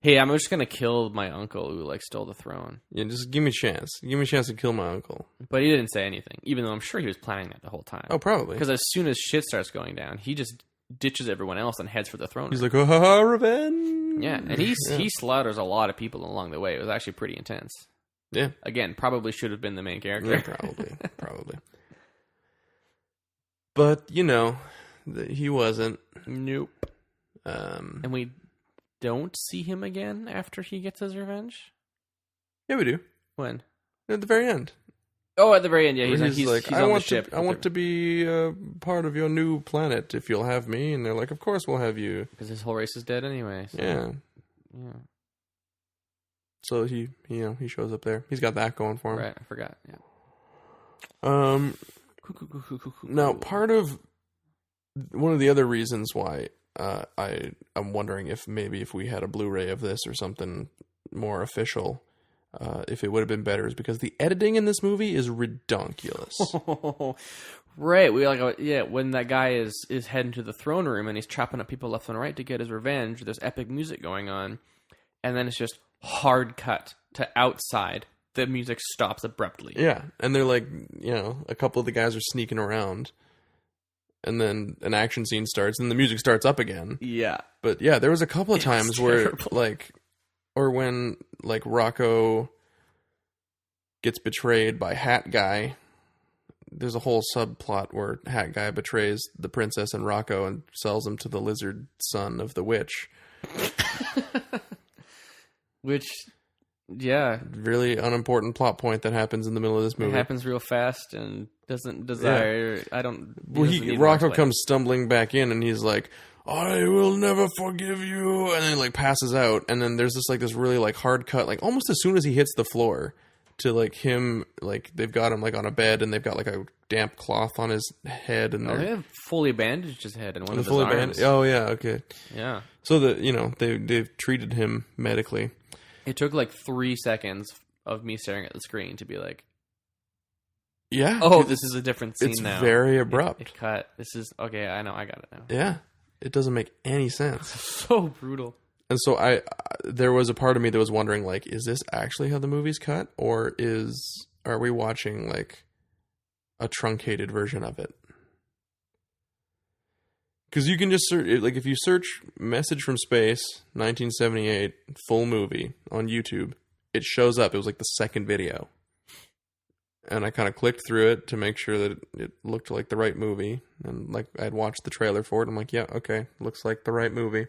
hey, I'm just going to kill my uncle who like stole the throne. Yeah, just give me a chance. Give me a chance to kill my uncle. But he didn't say anything, even though I'm sure he was planning that the whole time. Oh, probably. Because as soon as shit starts going down, he just ditches everyone else and heads for the throne. He's like, oh, ha, ha, revenge. Yeah, and he slaughters a lot of people along the way. It was actually pretty intense. Yeah. Again, probably should have been the main character. Yeah, probably. But, you know, he wasn't. Nope. And we don't see him again after he gets his revenge? Yeah, we do. When? At the very end. Oh, at the very end, yeah. He's like, on the ship. I want to be part of your new planet if you'll have me. And they're like, of course we'll have you. Because his whole race is dead anyway. So. Yeah. Yeah. So he shows up there. He's got that going for him. Right, I forgot. Yeah. Now, part of one of the other reasons why I'm wondering if maybe if we had a Blu-ray of this or something more official, if it would have been better, is because the editing in this movie is redonkulous. Right, when that guy is heading to the throne room and he's chopping up people left and right to get his revenge, there's epic music going on, and then it's just hard cut to outside. The music stops abruptly. Yeah, and they're like, a couple of the guys are sneaking around, and then an action scene starts, and the music starts up again. Yeah. But yeah, there was a couple of times where, when Rocco gets betrayed by Hat Guy. There's a whole subplot where Hat Guy betrays the princess and Rocco and sells him to the lizard son of the witch. Which... Yeah. Really unimportant plot point that happens in the middle of this movie. It happens real fast and doesn't desire... Yeah. Rocco comes stumbling back in and he's like, I will never forgive you. And then passes out. And then there's this really hard cut, almost as soon as he hits the floor to him, they've got him on a bed and they've got a damp cloth on his head. And they have fully bandaged his head and one of his fully arms. Oh yeah, okay. Yeah. So they've treated him medically. It took 3 seconds of me staring at the screen to be like, yeah. Oh, this is a different scene now. It's very abrupt. It cut. This is, okay, I know, I got it now. Yeah. It doesn't make any sense. So brutal. And so there was a part of me that was wondering, is this actually how the movie's cut? Or are we watching, a truncated version of it? Because you can just search, if you search Message from Space, 1978, full movie on YouTube, it shows up. It was the second video. And I kind of clicked through it to make sure that it looked like the right movie. And I'd watched the trailer for it. I'm like, yeah, okay, looks like the right movie.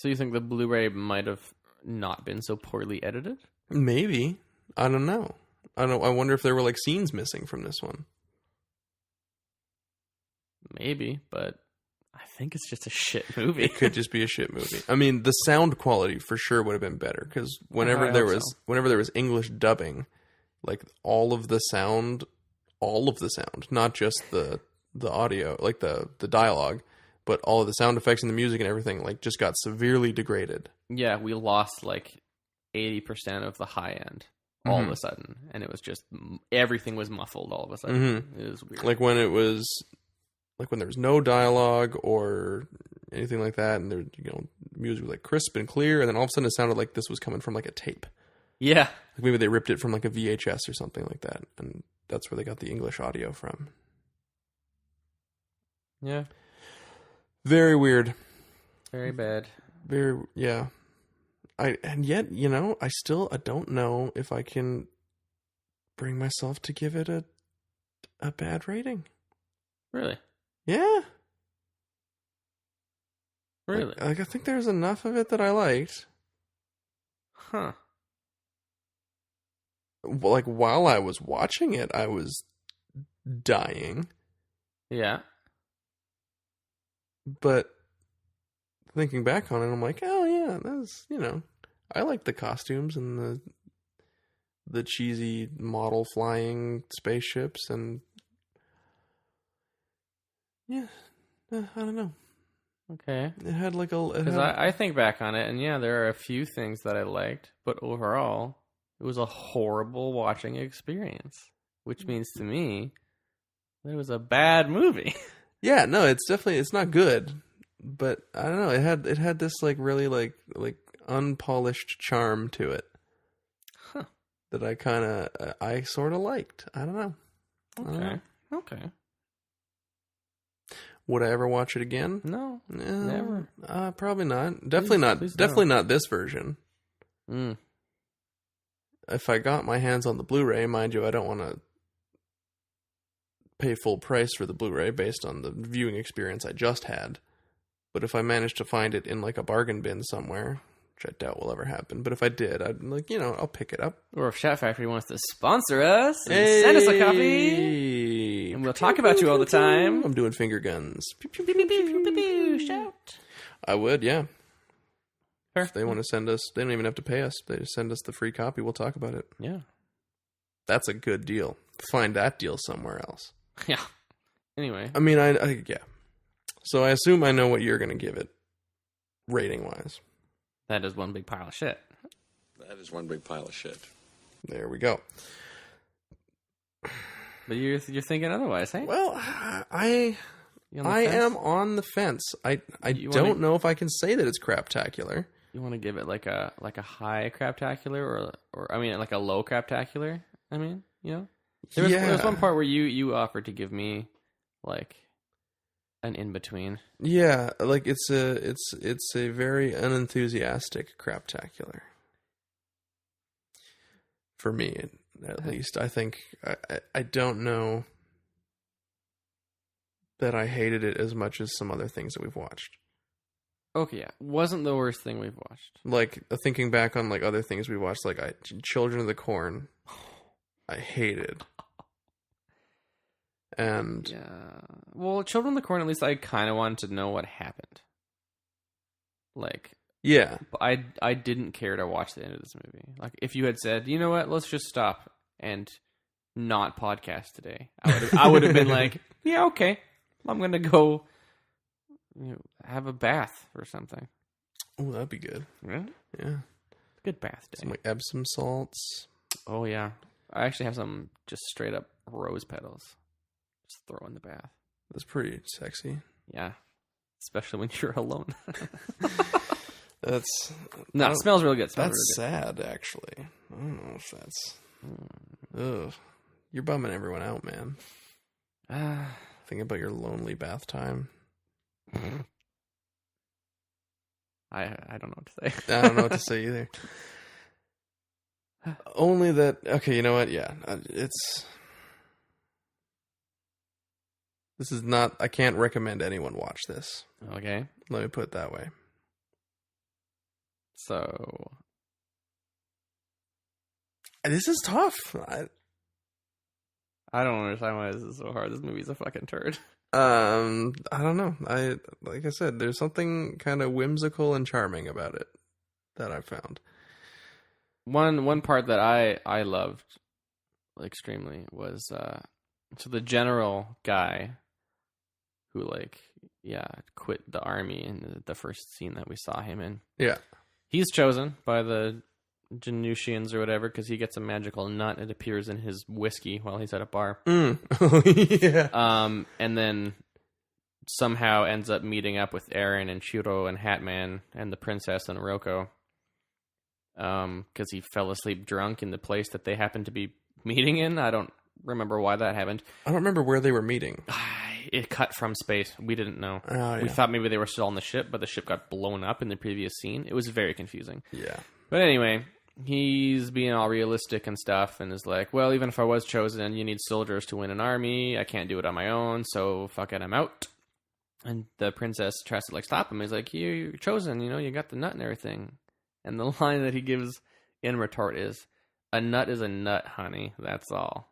So you think the Blu-ray might have not been so poorly edited? Maybe. I don't know. I wonder if there were like scenes missing from this one. Maybe, but I think it's just a shit movie. It could just be a shit movie. I mean, the sound quality for sure would have been better because whenever there was English dubbing, like all of the sound, not just the audio, like the dialogue, but all of the sound effects and the music and everything, like just got severely degraded. Yeah, we lost like 80% of the high end all of a sudden, and it was just everything was muffled all of a sudden. It was weird. Like when there was no dialogue or anything like that, and there, music was like crisp and clear, and then all of a sudden it sounded like this was coming from like a tape. Yeah, like maybe they ripped it from like a VHS or something like that, and that's where they got the English audio from. Yeah, very weird, very bad. Yeah. And yet, I don't know if I can bring myself to give it a bad rating. Really? Yeah. Really? Like I think there's enough of it that I liked. Huh. Like while I was watching it, I was dying. Yeah. But thinking back on it, I'm like, oh yeah, that's, I like the costumes and the cheesy model flying spaceships and yeah, I don't know. Okay. It had like a... Because I think back on it, and yeah, there are a few things that I liked, but overall, it was a horrible watching experience, which means to me, it was a bad movie. Yeah, no, it's not good, but I don't know, it had this like really like unpolished charm to it. Huh. That I sort of liked. I don't know. Okay. Would I ever watch it again? No, never. Probably not. Definitely not this version. If I got my hands on the Blu-ray, mind you, I don't want to pay full price for the Blu-ray based on the viewing experience I just had. But if I managed to find it in like a bargain bin somewhere, which I doubt will ever happen, but if I did, I'd I'll pick it up. Or if Chat Factory wants to sponsor us and send us a copy, and we'll talk about you all the time. I'm doing finger guns. Shout. I would, yeah. Sure. If they want to send us, they don't even have to pay us. They just send us the free copy. We'll talk about it. Yeah. That's a good deal. Find that deal somewhere else. Yeah. Anyway. I mean, yeah. So I assume I know what you're going to give it, rating-wise. That is one big pile of shit. That is one big pile of shit. There we go. But you're thinking otherwise, hey? Well, I am on the fence. I don't know if I can say that it's craptacular. You want to give it like a high craptacular or I mean like a low craptacular? I mean, There was one part where you offered to give me like an in between. Yeah, like it's a very unenthusiastic craptacular. For me, at least. I think I don't know that I hated it as much as some other things that we've watched. Okay, yeah. Wasn't the worst thing we've watched. Like, thinking back on, like, other things we watched, like, Children of the Corn, I hated. And... yeah. Well, Children of the Corn, at least I kind of wanted to know what happened. Like... yeah. I didn't care to watch the end of this movie. Like, if you had said, you know what, let's just stop and not podcast today, I would have been like, yeah, okay. I'm going to go... have a bath or something. Oh, that'd be good. Really? Yeah. Good bath day. Some like Epsom salts. Oh, yeah. I actually have some just straight up rose petals. Just throw in the bath. That's pretty sexy. Yeah. Especially when you're alone. It smells real good. That's sad, actually. I don't know if that's... ugh. You're bumming everyone out, man. Think about your lonely bath time. I don't know what to say. I don't know what to say either. Only that... okay, you know what? Yeah. This is not... I can't recommend anyone watch this. Okay. Let me put it that way. So This is tough. I don't understand why this is so hard. This movie's a fucking turd. I don't know. Like I said, there's something kind of whimsical and charming about it that I found. One part that I loved extremely was so the general guy who quit the army in the first scene that we saw him in. Yeah. He's chosen by the Genushians or whatever because he gets a magical nut. It appears in his whiskey while he's at a bar. Oh, yeah. And then somehow ends up meeting up with Aaron and Shiro and Hatman and the princess and Roko. Because he fell asleep drunk in the place that they happened to be meeting in. I don't remember why that happened. I don't remember where they were meeting. It cut from space. We didn't know. Oh, yeah. We thought maybe they were still on the ship, but the ship got blown up in the previous scene. It was very confusing. Yeah. But anyway, he's being all realistic and stuff and is like, well, even if I was chosen, you need soldiers to win an army. I can't do it on my own, so fuck it, I'm out. And the princess tries to stop him. He's like, you're chosen, you got the nut and everything. And the line that he gives in retort is, a nut is a nut, honey. That's all.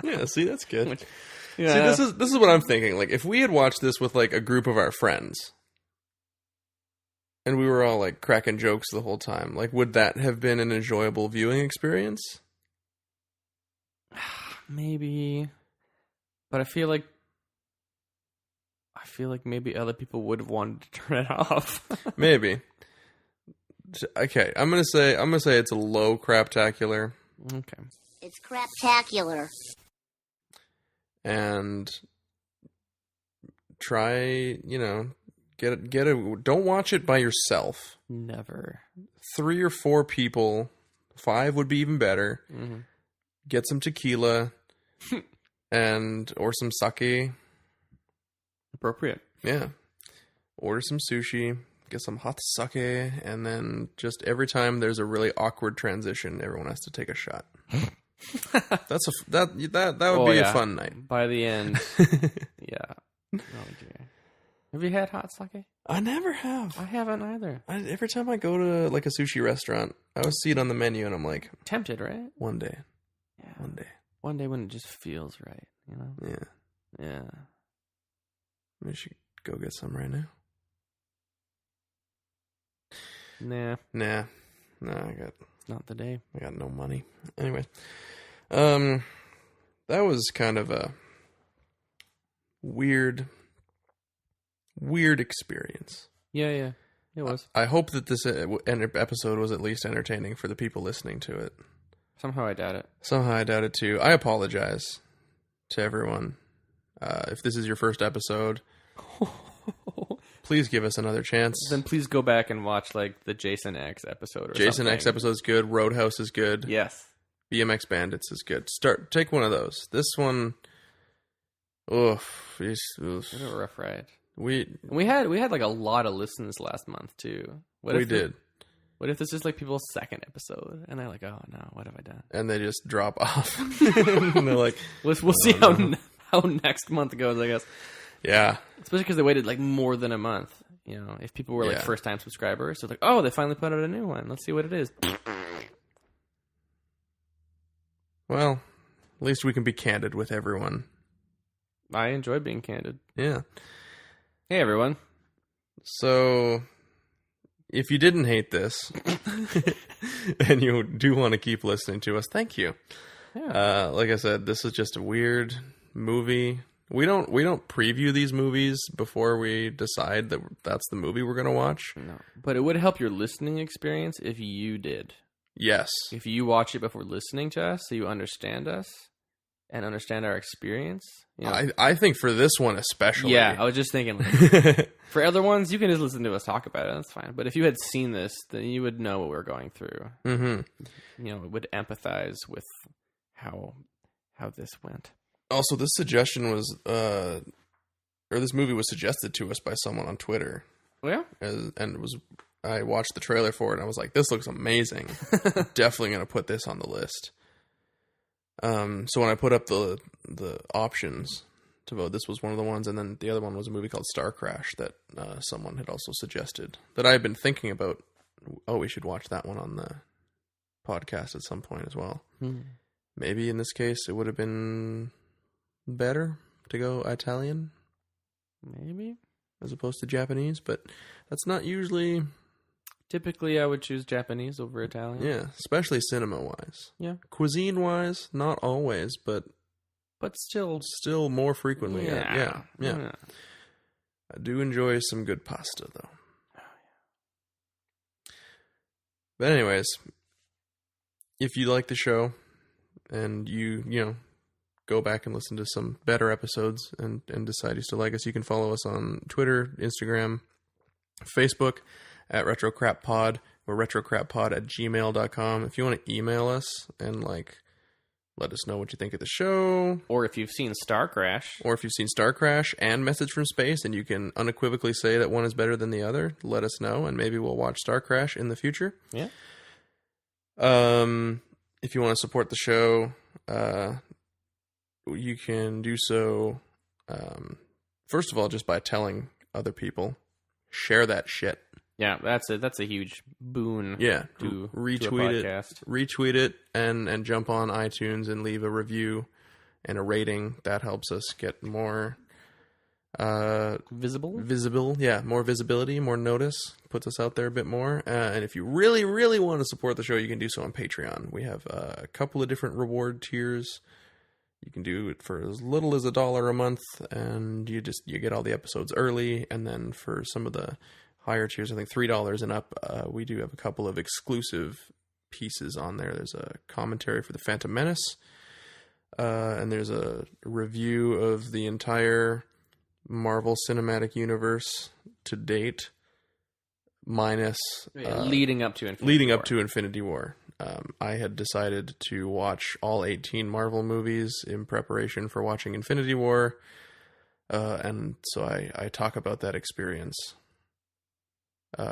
Yeah, see, that's good. Yeah. See, this is what I'm thinking. Like, if we had watched this with a group of our friends, and we were all cracking jokes the whole time, would that have been an enjoyable viewing experience? Maybe, but I feel like maybe other people would have wanted to turn it off. Maybe. Okay, I'm gonna say it's a low craptacular. Okay, it's craptacular. And try, get a. Don't watch it by yourself. Never. 3 or 4 people, 5 would be even better. Mm-hmm. Get some tequila, or some sake. Appropriate. Yeah. Order some sushi, get some hot sake, and then just every time there's a really awkward transition, everyone has to take a shot. That would be a fun night. By the end, yeah. Oh dear. Have you had hot sake? I never have. I haven't either. Every time I go to a sushi restaurant, I always see it on the menu, and I'm like, tempted, right? One day. Yeah. One day when it just feels right, Yeah. Yeah. We should go get some right now. Nah. No, It's not the day. I got no money. Anyway, that was kind of a weird experience. Yeah, it was. I hope that this episode was at least entertaining for the people listening to it. Somehow I doubt it. Somehow I doubt it too. I apologize to everyone. If this is your first episode, please give us another chance. Then please go back and watch the Jason X episode or Jason something. X episode is good. Roadhouse is good. Yes. BMX Bandits is good. Take one of those. This one, oof. It was a rough ride. We had a lot of listens last month too. What if this is people's second episode and they're like, oh no, what have I done? And they just drop off. And they're like, we'll see how next month goes, I guess. Yeah. Especially because they waited like more than a month. You know, if people were like first time subscribers, so like, oh, they finally put out a new one. Let's see what it is. Well, at least we can be candid with everyone. I enjoy being candid. Yeah. Hey, everyone. So, if you didn't hate this, and you do want to keep listening to us, thank you. Yeah. Like I said, this is just a weird movie. We don't preview these movies before we decide that that's the movie we're going to watch. No, but it would help your listening experience if you did. Yes. If you watch it before listening to us, so you understand us and understand our experience. You know? I think for this one especially. Yeah, I was just thinking. Like, for other ones, you can just listen to us talk about it. That's fine. But if you had seen this, then you would know what we're going through. Mm-hmm. You know, it would empathize with how this went. Also, this suggestion was, or this movie was suggested to us by someone on Twitter. Oh, yeah? And it was, I watched the trailer for it and I was like, this looks amazing. Definitely going to put this on the list. So when I put up the options, to vote. This was one of the ones, and then the other one was a movie called Star Crash that someone had also suggested that I had been thinking about. Oh, we should watch that one on the podcast at some point as well. Maybe in this case it would have been better to go Italian, Maybe. as opposed to Japanese, but that's not usually... Typically, I would choose Japanese over Italian. Yeah, especially cinema-wise. Yeah. Cuisine-wise, not always, but still more frequently. Yeah. I do enjoy some good pasta, though. But anyways, if you like the show and you go back and listen to some better episodes and decide you still like us, you can follow us on Twitter, Instagram, Facebook at RetroCrapPod or retrocrappod@gmail.com. If you want to email us and let us know what you think of the show. Or if you've seen Star Crash. Or if you've seen Star Crash and Message from Space and you can unequivocally say that one is better than the other, let us know and maybe we'll watch Star Crash in the future. Yeah. If you want to support the show, you can do so, first of all, just by telling other people. Share that shit. Yeah, that's a huge boon. Yeah, to retweet a podcast. Retweet it, and jump on iTunes and leave a review and a rating. That helps us get more visible. Yeah, more visibility, more notice. Puts us out there a bit more. And if you really, really want to support the show, you can do so on Patreon. We have a couple of different reward tiers. You can do it for as little as $1 a month, and you get all the episodes early. And then for some of the higher tiers, I think $3 and up, we do have a couple of exclusive pieces on there. There's a commentary for the Phantom Menace, and there's a review of the entire Marvel Cinematic Universe to date, minus leading up to Infinity War. I had decided to watch all 18 Marvel movies in preparation for watching Infinity War, and so I talk about that experience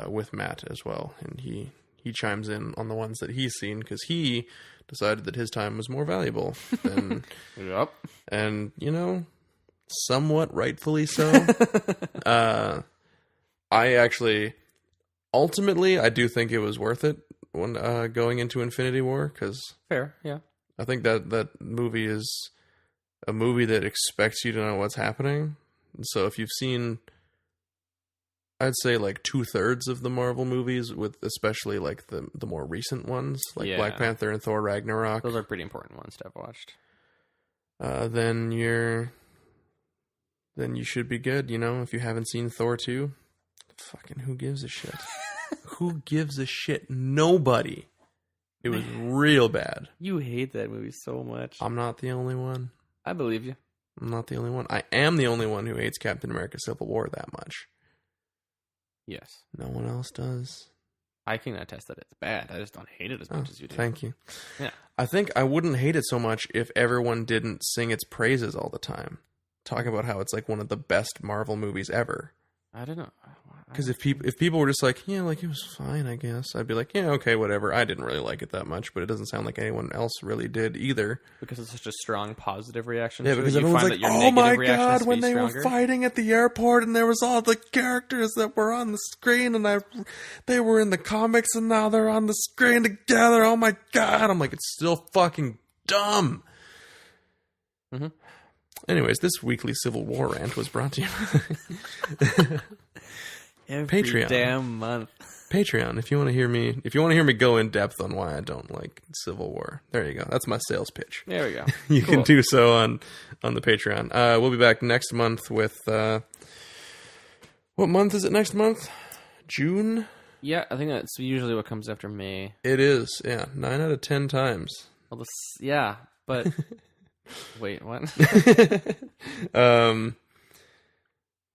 with Matt as well, and he chimes in on the ones that he's seen because he decided that his time was more valuable than Yep. And somewhat rightfully so. I actually ultimately I do think it was worth it when going into Infinity War, because Fair, yeah. I think that movie is a movie that expects you to know what's happening. And so if you've seen, I'd say 2/3 of the Marvel movies, with especially the more recent ones, Black Panther and Thor Ragnarok. Those are pretty important ones to have watched. Then you should be good, if you haven't seen Thor 2. Fucking who gives a shit? Who gives a shit? Nobody. It was real bad. You hate that movie so much. I'm not the only one. I believe you. I'm not the only one. I am the only one who hates Captain America Civil War that much. Yes. No one else does. I can attest that it's bad. I just don't hate it as much as you do. Thank you. Yeah. I think I wouldn't hate it so much if everyone didn't sing its praises all the time. Talk about how it's one of the best Marvel movies ever. I don't know. Because if people were just it was fine, I guess, I'd be yeah, okay, whatever. I didn't really like it that much, but it doesn't sound like anyone else really did either. Because it's such a strong positive reaction. Yeah, because everyone's oh my god, when they were fighting at the airport and there was all the characters that were on the screen and they were in the comics and now they're on the screen together. Oh my god. I'm it's still fucking dumb. Mm-hmm. Anyways, this weekly Civil War rant was brought to you every Patreon. Damn month. Patreon. If you want to hear me go in depth on why I don't like Civil War, there you go. That's my sales pitch. There we go. You can do so on the Patreon. We'll be back next month with what month is it? Next month, June. Yeah, I think that's usually what comes after May. It is. Yeah, 9 out of 10 times. Well, yeah, but wait, what?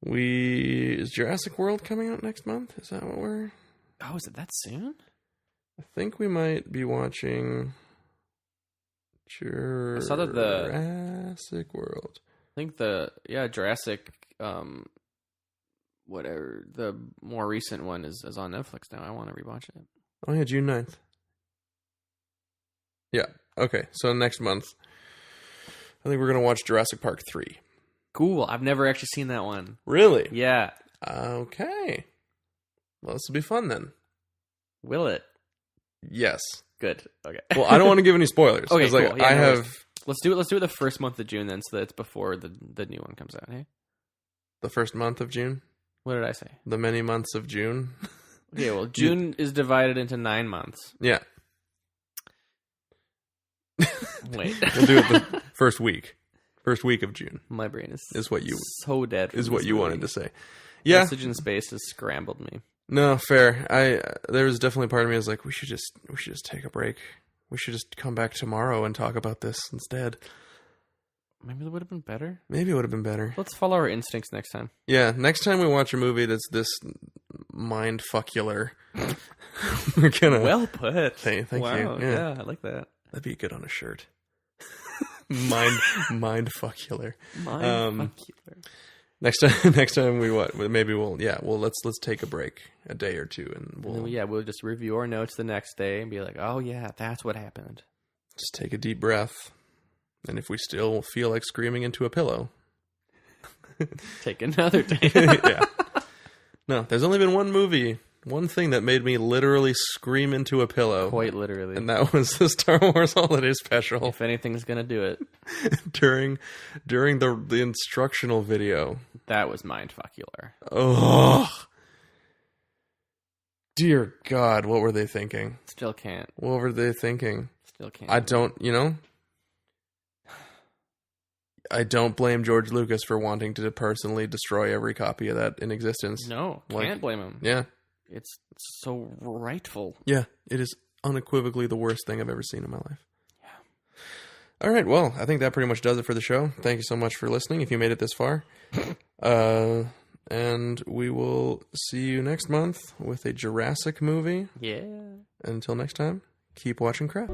Is Jurassic World coming out next month? Is that what we're... Oh, is it that soon? I think we might be watching Jurassic World. I think Jurassic, whatever, the more recent one is on Netflix now. I want to rewatch it. Oh yeah, June 9th. Yeah, okay, so next month, I think we're going to watch Jurassic Park 3. Cool. I've never actually seen that one. Really? Yeah. Okay. Well, this will be fun then. Will it? Yes. Good. Okay. Well, I don't want to give any spoilers. Okay, 'cause, like, cool. Yeah, I no have... worries. Let's do it the first month of June then, so that it's before the new one comes out, hey? The first month of June? What did I say? The many months of June? Yeah, well, June is divided into 9 months. Yeah. Wait. We'll do it the first week. First week of June. My brain Is what you... so dead. Is what you wanted to say. Yeah. Message in Space has scrambled me. No, fair. There was definitely part of me that was like, we should just take a break. We should just come back tomorrow and talk about this instead. Maybe that would have been better. Maybe it would have been better. Let's follow our instincts next time. Yeah, next time we watch a movie that's this mind-fuckular, we're gonna... Well put. Thank wow, you. Yeah, I like that. That'd be good on a shirt. Mind-fuckular. Mind-fuckular. Next time we what? Maybe let's take a break, a day or two, and we'll just review our notes the next day and be like, oh yeah, that's what happened. Just take a deep breath, and if we still feel like screaming into a pillow, take another day. Yeah. No, there's only been one thing that made me literally scream into a pillow. Quite literally. And that was the Star Wars Holiday Special. If anything's gonna do it. during the instructional video. That was mindfuckular. Oh. Dear God, what were they thinking? Still can't. What were they thinking? Still can't. I don't blame George Lucas for wanting to personally destroy every copy of that in existence. No, can't blame him. Yeah. It's so rightful. Yeah, it is unequivocally the worst thing I've ever seen in my life. Yeah. All right, well, I think that pretty much does it for the show. Thank you so much for listening, if you made it this far. And we will see you next month with a Jurassic movie. Yeah. Until next time, keep watching crap.